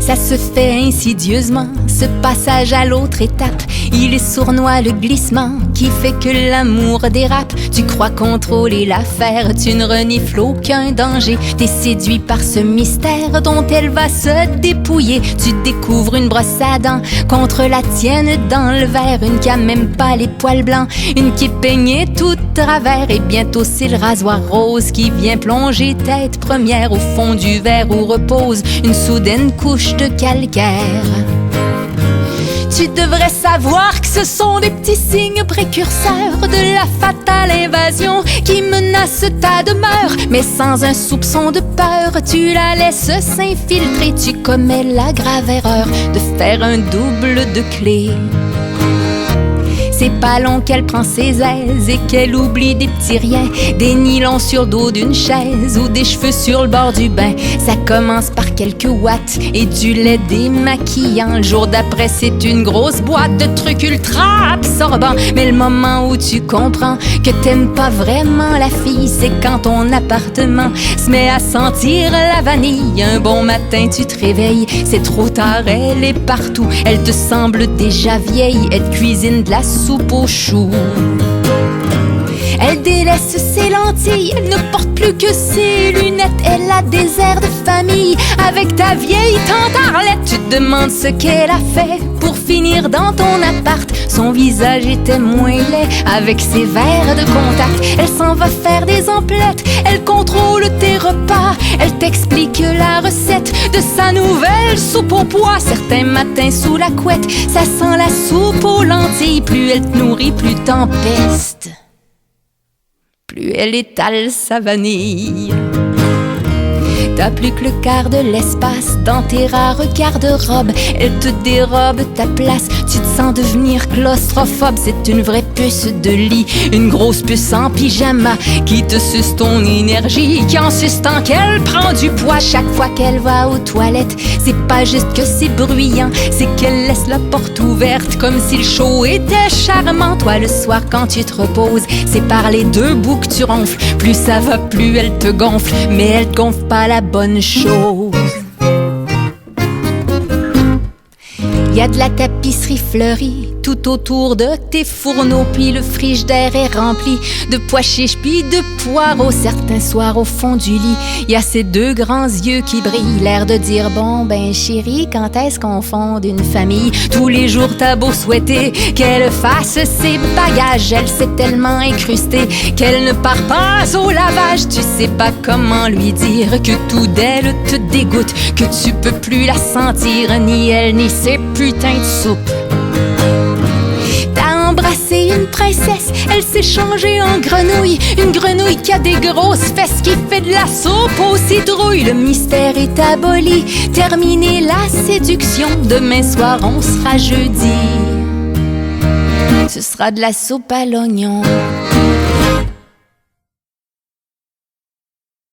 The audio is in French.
Ça se fait insidieusement, ce passage à l'autre étape. Il est sournois le glissement qui fait que l'amour dérape. Tu crois contrôler l'affaire, tu ne renifles aucun danger. T'es séduit par ce mystère dont elle va se dépouiller. Tu découvres une brosse à dents contre la tienne dans le verre. Une qui a même pas les poils blancs, une qui est peignée tout travers. Et bientôt c'est le rasoir rose qui vient plonger tête première au fond du verre où repose une soudaine couche de calcaire. Tu devrais savoir que ce sont des petits signes précurseurs de la fatale invasion qui menace ta demeure. Mais sans un soupçon de peur, tu la laisses s'infiltrer. Tu commets la grave erreur de faire un double de clé. C'est pas long qu'elle prend ses aises et qu'elle oublie des petits riens, des nylons sur le dos d'une chaise ou des cheveux sur le bord du bain. Ça commence par quelques watts et du lait démaquillant. Le jour d'après, c'est une grosse boîte de trucs ultra absorbants. Mais le moment où tu comprends que t'aimes pas vraiment la fille, c'est quand ton appartement se met à sentir la vanille. Un bon matin, tu te réveilles, c'est trop tard, elle est partout. Elle te semble déjà vieille, elle cuisine de la soupe aux choux. Elle délaisse ses lentilles, elle ne porte plus que ses lunettes. Elle a des airs de famille avec ta vieille tante Arlette. Tu te demandes ce qu'elle a fait pour finir dans ton appart. Son visage était moins laid avec ses verres de contact. Elle s'en va faire des emplettes, elle contrôle tes repas. Elle t'explique la recette de sa nouvelle soupe au pois. Certains matins sous la couette, ça sent la soupe aux lentilles. Plus elle te nourrit, plus t'empeste, plus elle étale sa vanille. T'as plus que le quart de l'espace dans tes rares garde-robes. Elle te dérobe ta place, tu te sens devenir claustrophobe. C'est une vraie puce de lit, une grosse puce en pyjama qui te suce ton énergie, qui insiste tant qu'elle prend du poids. Chaque fois qu'elle va aux toilettes, c'est pas juste que c'est bruyant, c'est qu'elle laisse la porte ouverte comme si le show était charmant. Toi le soir quand tu te reposes, c'est par les deux bouts que tu ronfles. Plus ça va, plus elle te gonfle, mais elle te gonfle pas la bonne chose. Y a de la tapisserie fleurie tout autour de tes fourneaux, puis le frigidaire est rempli de pois chiches puis de poireaux. Certains soirs au fond du lit, y a ces deux grands yeux qui brillent, l'air de dire bon ben chérie, quand est-ce qu'on fonde une famille? Tous les jours t'as beau souhaiter qu'elle fasse ses bagages, elle s'est tellement incrustée qu'elle ne part pas au lavage. Tu sais pas comment lui dire que tout d'elle te dégoûte, que tu peux plus la sentir, ni elle ni ses putains de soupe. Embrasser une princesse, elle s'est changée en grenouille. Une grenouille qui a des grosses fesses, qui fait de la soupe aux citrouilles. Le mystère est aboli, terminez la séduction. Demain soir on sera jeudi, ce sera de la soupe à l'oignon.